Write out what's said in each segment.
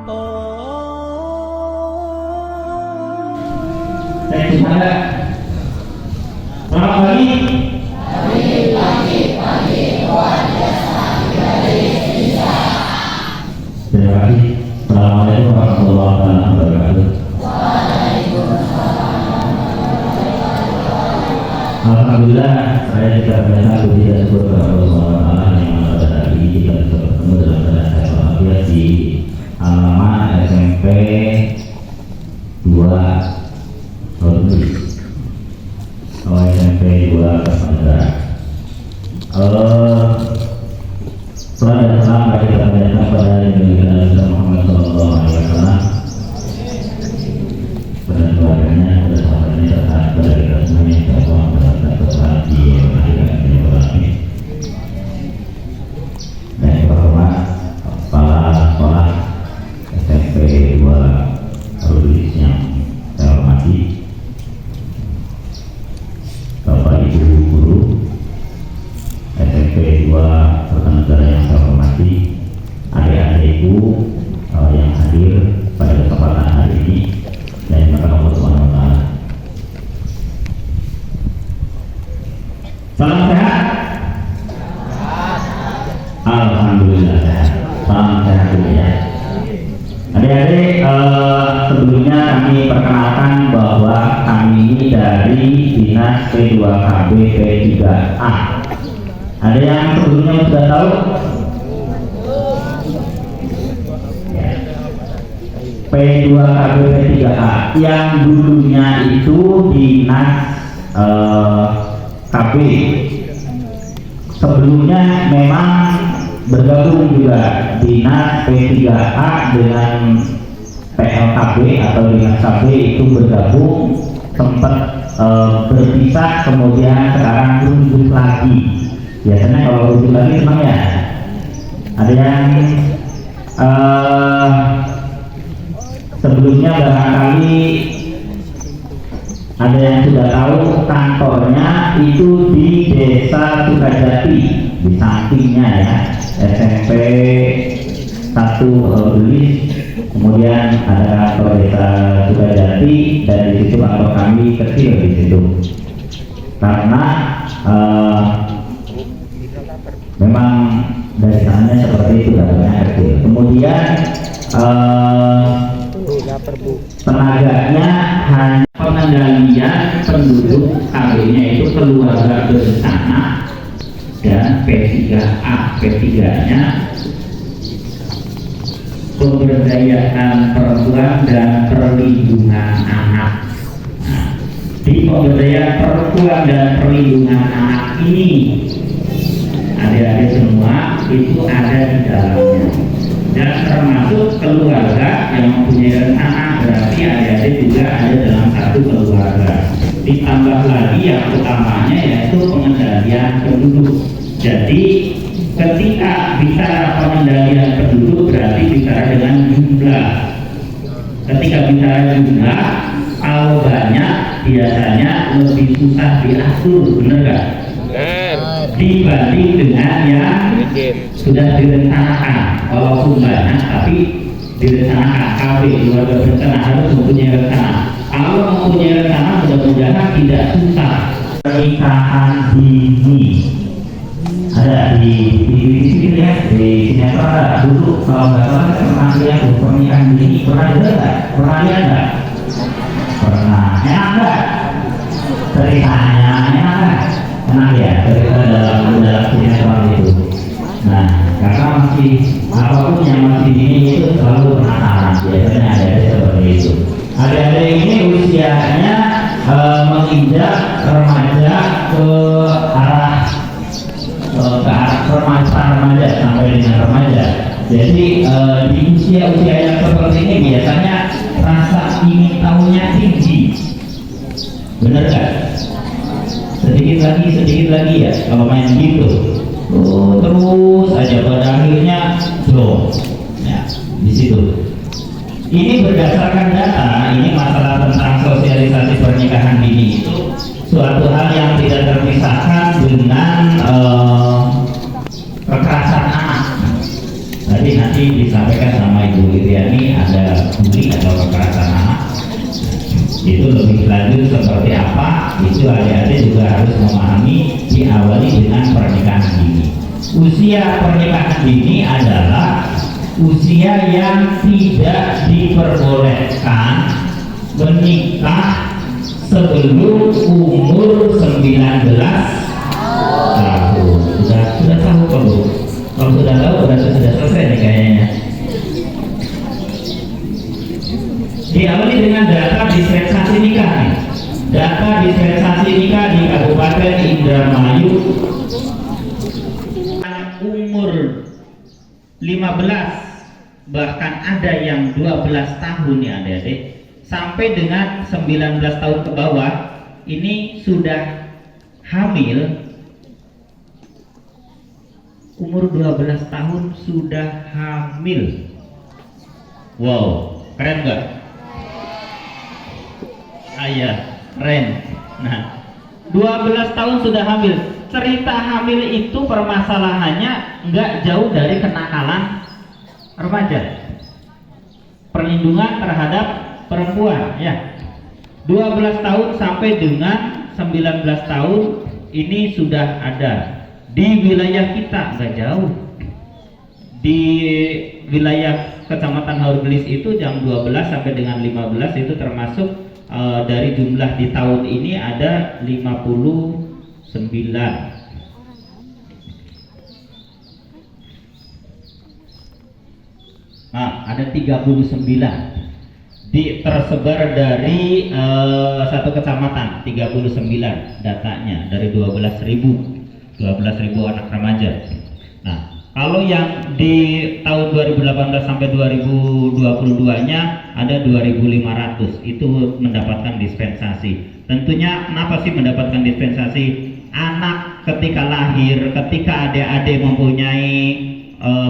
Gimana? Selamat pagi. Pagi luar biasa dari Indonesia. Terima kasih. Assalamualaikum warahmatullahi wabarakatuh. Alhamdulillah, saya juga banyak puji dan syukur kepada Allah SWT yang mana pada hari ini kita bisa bertemu dalam keadaan sehat walafiat di halaman SMP 2 SMP 2 Kertanegara. Salam dan salam bagi kita panjatkan pada Nabi Muhammad SAW pada keluarganya, pada sahabatnya, serta pada kita semuanya yang telah mendapatkan kesalahan di akhirat dunia ini. Dan yang terhormat kepala sekolah SMP 2 Rulis yang saya hormati, Bapak Ibu guru SMP 2 Kertanegara yang saya hormati, adik-adikku yang hadir pada kesempatan hari ini, dan Allah Subhanahu wa taala. Salam sehat. Alhamdulillah sehat. Salam sehat dulu ya. Adik-adik, sebelumnya kami perkenalkan bahwa kami ini dari Dinas P2KB P3A. Ada yang sebelumnya sudah tahu? P2KB P3A yang dulunya itu Dinas KB. Sebelumnya memang bergabung juga Dinas P3A dengan PLKB atau Dinas KB itu bergabung, sempat berpisah, kemudian sekarang runtuh lagi. Biasanya kalau runtuh lagi memang ya ada yang sebelumnya barangkali ada yang sudah tahu kantornya itu di Desa Sukajati, di sampingnya ya SMP 1 Rulis, kemudian ada kantor Desa Sukajati, dan di situ kantor kami kecil di situ karena memang dari sananya seperti itu, kantornya kecil. Kemudian tenaganya hanya pengendalian penduduk KB-nya itu keluarga berencana, dan P3A, P3-nya pemberdayaan perempuan dan perlindungan anak. Nah, di pemberdayaan perempuan dan perlindungan anak ini adik-adik semua itu ada di dalamnya, dan termasuk keluarga yang mempunyai rencana, berarti adik-adik juga ada dalam satu keluarga. Ditambah lagi yang utamanya yaitu pengendalian penduduk. Jadi ketika bicara pengendalian penduduk berarti bicara dengan jumlah. Ketika bicara jumlah, kalau banyak biasanya lebih susah diatur, benar nggak? Dibanding dengan yang sudah direncanakan. Walaupun banyak tapi direncanakan. KB, keluarga berencana, harus mempunyai rencana. Kalau mempunyai rencana, mudah-mudahan tidak susah. Pernikahan dini ada di sini ya, di sinetron ada. Dulu kalau nggak salah pernah lihat pernikahan dini, pernah lihat nggak? Pernah lihat nggak? Pernah. Enak nggak? Ceritanya enak nggak? Enak ya, cerita dalam sinetron itu. Nah, karena masih apapun yang masih dini itu selalu penasaran, biasanya ada seperti itu. Ada ini usianya menginjak remaja ke arah remaja sampai dengan remaja. Jadi di usia-usia yang seperti ini biasanya rasa ingin tahunya tinggi, benar kan? Sedikit lagi ya kalau main gitu. Terus aja pada akhirnya drop ya di situ. Ini berdasarkan data, ini masalah tentang sosialisasi pernikahan dini itu suatu hal yang tidak terpisahkan dengan kekerasan anak. Jadi berarti nanti disampaikan sama Ibu Iriani ada bully atau kekerasan anak. Itu lebih lanjut seperti apa, itu adik-adik juga harus memahami, diawali dengan pernikahan dini. Usia pernikahan dini adalah usia yang tidak diperbolehkan menikah sebelum umur 19 tahun. Sudah tahu kalau sudah tahu berarti sudah selesai nih kayaknya. Diawali dengan data dispensasi nikah nih. Data dispensasi nikah di Kabupaten Indramayu umur 15 bahkan ada yang 12 tahun nih adik-adik sampai dengan 19 tahun ke bawah ini sudah hamil. Umur 12 tahun sudah hamil. Wow, keren nggak? Iya, keren. Nah, 12 tahun sudah hamil. Cerita hamil itu permasalahannya nggak jauh dari kenakalan remaja. Perlindungan terhadap perempuan, ya. 12 tahun sampai dengan 19 tahun ini sudah ada di wilayah kita, nggak jauh. Di wilayah Kecamatan Haurgelis itu jam 12 sampai dengan 15 itu termasuk dari jumlah di tahun ini ada 59. Nah, ada 39 tersebar dari satu kecamatan, 39 datanya dari 12.000 anak remaja. Nah, kalau yang di tahun 2018 sampai 2022-nya ada 2.500 itu mendapatkan dispensasi. Tentunya kenapa sih mendapatkan dispensasi? Anak ketika lahir, ketika adik-adik mempunyai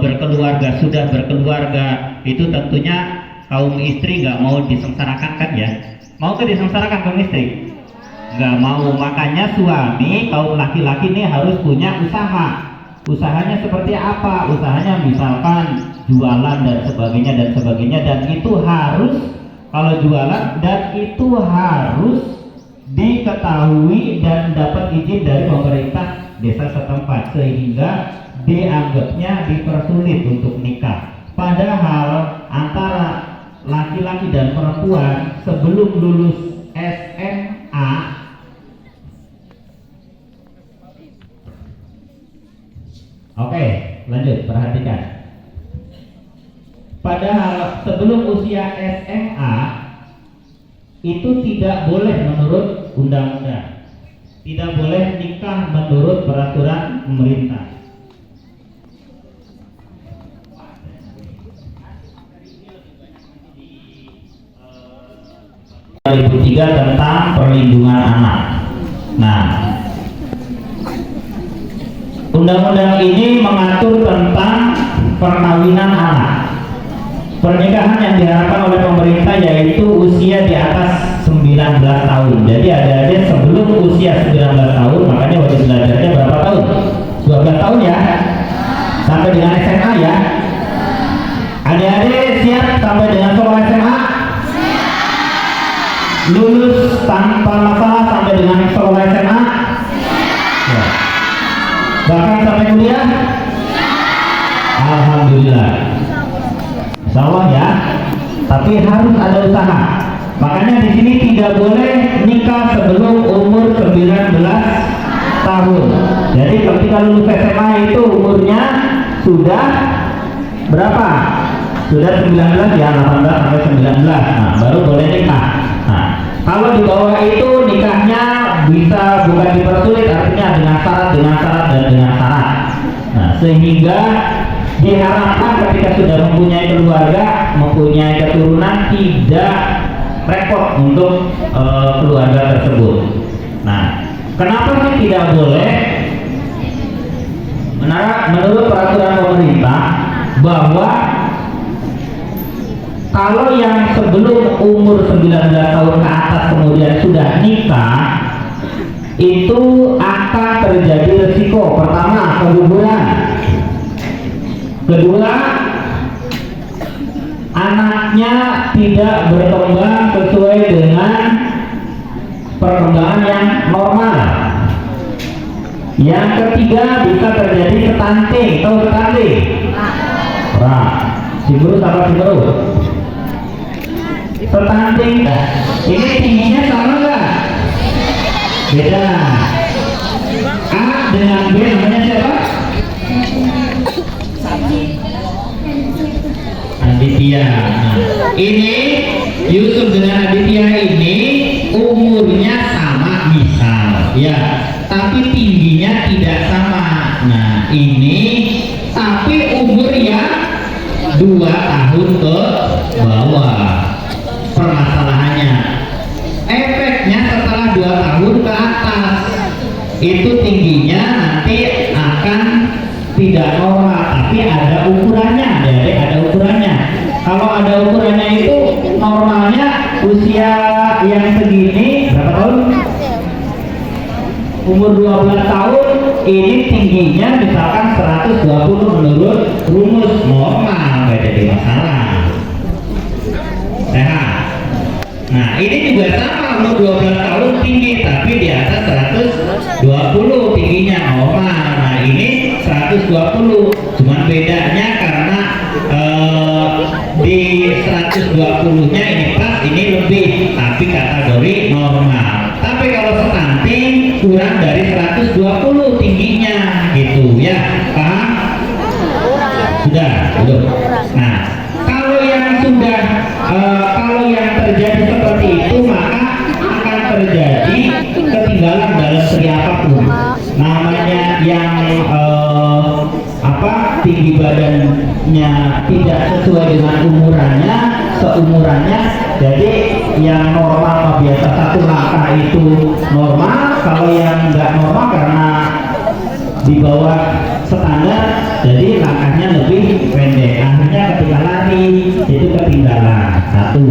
berkeluarga, sudah berkeluarga, itu tentunya kaum istri nggak mau disengsarakan kan ya? Mau ke disengsarakan kaum istri? Nggak mau, makanya suami kaum laki-laki ini harus punya usaha. Usahanya seperti apa? Usahanya misalkan jualan dan sebagainya dan itu harus, kalau jualan dan itu harus diketahui dan dapat izin dari pemerintah desa setempat sehingga dianggapnya dipersulit untuk nikah. Padahal antara laki-laki dan perempuan sebelum lulus SMA oke, lanjut, perhatikan. Padahal sebelum usia SMA itu tidak boleh menurut undang-undang, tidak boleh nikah menurut peraturan pemerintah. Tentang perlindungan anak. Nah, undang-undang ini mengatur tentang perkawinan anak. Pernikahan yang diharapkan oleh pemerintah yaitu usia di atas 19 tahun. Jadi adik-adik sebelum usia 19 tahun, makanya wajib belajarnya berapa tahun? 12 tahun ya, sampai dengan SMA ya. Adik-adik siap sampai dengan sekolah SMA? Lulus tanpa masalah sampai dengan sekolah SMA? Ya. Bahkan sampai kuliah? Alhamdulillah. Insya Allah ya. Tapi harus ada usaha. Makanya di sini tidak boleh nikah sebelum umur 19 tahun. Jadi ketika lulus SMA itu umurnya sudah berapa? Sudah 19 ya, 18 sampai 19. Nah, baru boleh nikah. Nah, kalau di bawah itu nikahnya bisa bukan dipersulit, artinya dengan syarat. Nah, sehingga diharapkan ketika sudah mempunyai keluarga, mempunyai keturunan, tidak repot untuk keluarga tersebut. Nah, kenapa sih tidak boleh? Menurut peraturan pemerintah bahwa kalau yang sebelum umur 19 tahun ke atas kemudian sudah nikah, itu akan terjadi resiko. Pertama, keguguran. Kedua, anaknya tidak berkembang sesuai dengan perkembangan yang normal. Yang ketiga, bisa terjadi stunting. Tahu stunting? Sibrus apa sibrus? Stunting. Ini tingginya sama nggak? Beda. A dengan B namanya siapa? Aditya. Nah, ini Yusuf dengan Aditya ini umurnya sama misal, ya, tapi tingginya tidak sama. Nah, ini tapi umurnya 2 tahun ke bawah. Permasalahannya, efeknya setelah 2 tahun ke atas itu tingginya nanti akan tidak normal, tapi ada ukurannya. Jadi ada ukurannya. Kalau ada ukurannya itu normalnya usia yang segini berapa tahun? Umur 12 tahun ini tingginya misalkan 120 menurut rumus normal, nggak jadi masalah, sehat. Nah, ini juga sama, umur 12 tahun tinggi tapi di atas 120 tingginya normal. Nah, ini 120, cuman bedanya karena di 120-nya ini pas, ini lebih, tapi kategori normal. Tapi kalau stunting kurang dari 120 tingginya gitu ya, paham? Sudah, belum? Nah, kalau yang terjadi seperti itu, maka akan terjadi ketinggalan dalam segi apapun. Namanya yang tinggi badannya tidak sesuai dengan seumurannya. Jadi yang normal biasa 1 langkah itu normal. Kalau yang nggak normal karena di bawah standar, jadi langkahnya lebih pendek. Akhirnya ketika lari itu ketinggalan. 1.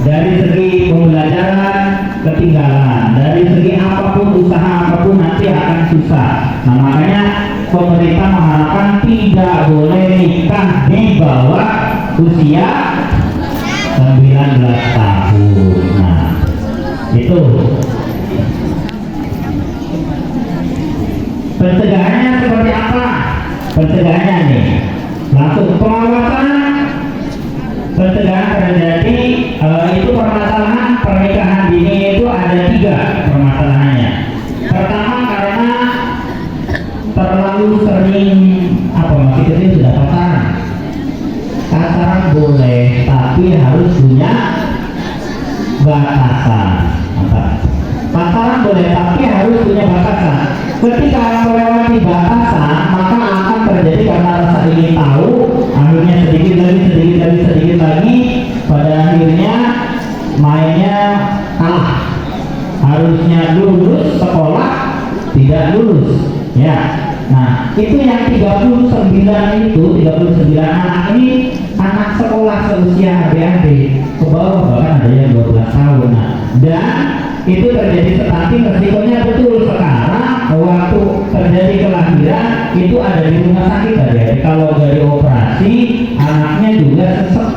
Dari segi pembelajaran ketinggalan. Dari segi apapun, usaha apapun nanti akan susah. Nah, makanya pemerintah mengharapkan tidak boleh nikah di bawah usia 19 tahun. Nah, itu pencegahannya seperti apa? Pencegahannya nih, langsung pengawasan pencegahan terjadi. Itu permasalahan pernikahan dini itu ada 3 permasalahannya. Pertama, karena terlalu sering masih kecil sudah pacaran. Pacaran boleh, tapi harus punya batasan. Pacaran boleh, tapi harus punya batasan. Ketika melewati batasan, maka akan terjadi karena rasa ingin tahu, akhirnya sedikit lagi, pada akhirnya mainnya kalah. Harusnya lulus sekolah, tidak lulus, ya. Nah, itu yang 39 anak ini anak sekolah seusia adik-adik, ke bawah bahkan ada yang 12 tahun. Nah, dan itu terjadi stunting. Resikonya betul sekarang waktu terjadi kelahiran itu ada di rumah sakit adik-adik. Kalau dari operasi anaknya juga sesek.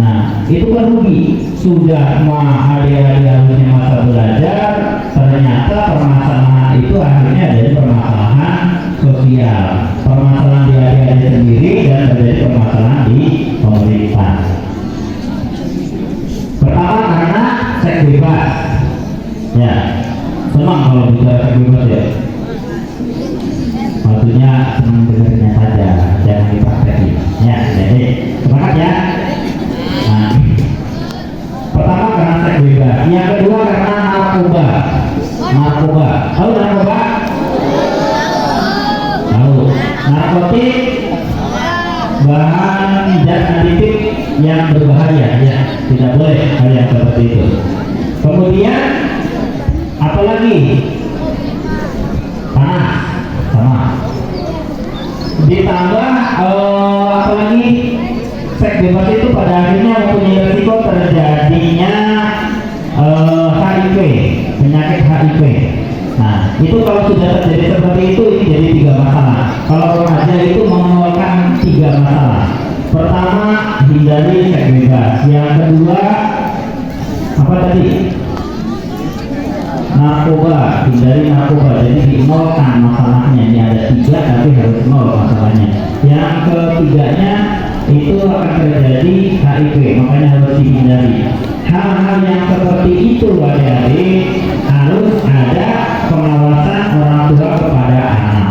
Nah, itu kan rugi. Sudah adik-adik harusnya masa belajar, ternyata permasalahan itu akhirnya jadi permasalahan sosial, permasalahan di adik-adik sendiri, dan terjadi permasalahan di pemerintah. Pertama, karena seks bebas. Ya, senang kalau bicara seks bebas ya. Maksudnya senang dengarnya saja, jangan dipraktekin. Ya, jadi semangat ya. Nah, pertama karena seks bebas. Yang kedua karena narkoba. Tahu narkoba? Tahu. Narkotik, bahan zat aditif yang berbahaya, ya, tidak boleh hal yang seperti itu. Kemudian apalagi panas, sama. Ditambah apalagi seks bebas itu pada akhirnya mempunyai risiko terjadinya HIV, penyakit HIV. Nah, itu kalau sudah terjadi seperti itu, ini jadi 3 masalah. Kalau remaja itu mengeluarkan 3 masalah. Pertama, hindari seks bebas. Yang kedua, apa tadi? Narkoba, hindari narkoba. Jadi dinolkan masalahnya. Ini ada 3 tapi harus 0 masalahnya. Yang ketiganya itu akan terjadi HIV, makanya harus dihindari. Hal-hal yang seperti itu adik-adik harus ada pengawasan orang tua kepada anak.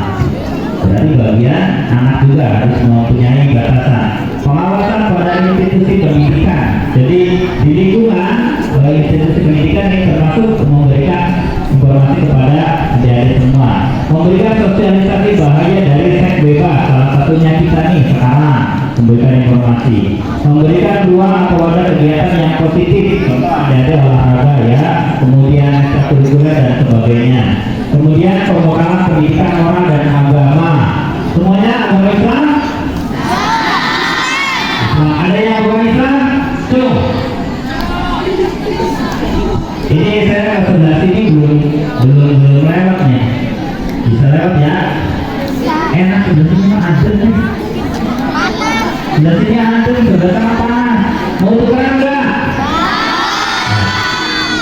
Berarti bagian anak juga harus mempunyai batasan. Pengawasan pada institusi pendidikan. Jadi di lingkungan institusi pendidikan yang termasuk memberikan informasi kepada adik-adik semua, memberikan sosialisasi bahaya dari seks bebas. Salah satunya kita nih sekarang memberikan informasi, memberikan ruang atau wadah kegiatan yang positif, contoh adik-adik olahraga ya, kemudian ekstrakurikuler dan sebagainya. Kemudian pembekalan pendidikan moral dan agama, semuanya agama Islam. Nah, ada yang agama Islam tuh. Ini saya sebelah sini belum lewat nih. Bisa lewat ya? Enak, sebelah sini mah adem nih. Sebelah sini adem, sebelah sana panas. Mau tukeran enggak?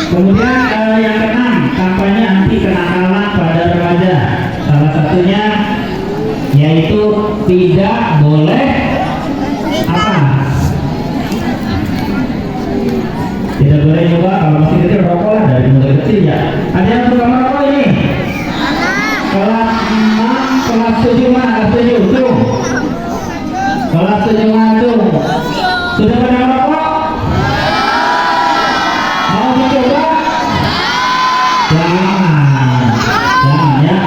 Kemudian yang keenam, kampanye anti kenakalan pada remaja. Salah satunya yaitu tidak boleh apa? Tidak boleh juga kalau masih kecil rokok lah dari mulai kecil ya. Ada yang suka merokok ini? Kelas 6, kelas 7 mana? Kelas 7 tuh. Kelas 7 mana tuh? Sudah pernah merokok? Mau dicoba? Jangan ya.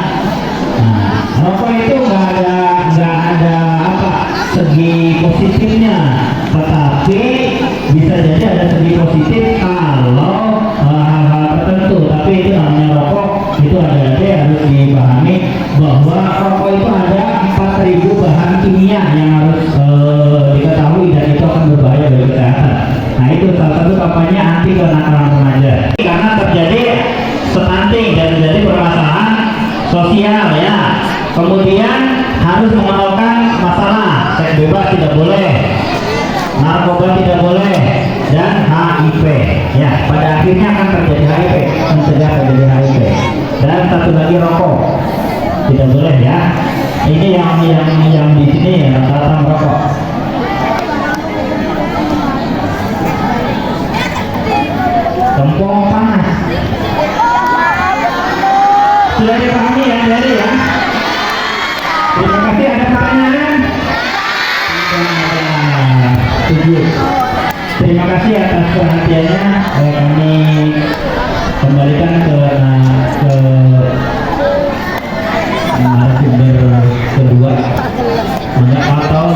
Nah, rokok itu nggak ada apa segi positifnya, tetapi bisa jadi ada segi positif kalau hal-hal tertentu. Tapi itu namanya rokok, itu ada harus dipahami bahwa rokok itu ada 4.000 bahan kimia yang harus diketahui dan itu akan berbahaya bagi kesehatan. Nah, itu salah satu kampanye anti kenakalan remaja. Karena terjadi stunting dan terjadi permasalahan sosial ya. Kemudian harus mengenalkan masalah seks bebas tidak boleh, narkoba tidak boleh, dan HIV ya. Pada akhirnya akan terjadi HIV, mencegah terjadi HIV. Dan satu lagi rokok tidak boleh ya. Ini yang di sini ya, rata-rata merokok. Tempong panas. Sudah dipahami ya dari ya. Terima kasih. Ada pertanyaan? Setuju. Terima kasih atas perhatiannya. Kami kembalikan ke narasumber kedua. Atau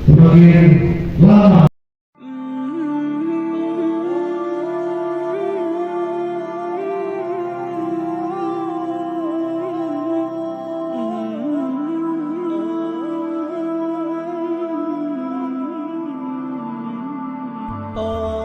semakin lama. Oh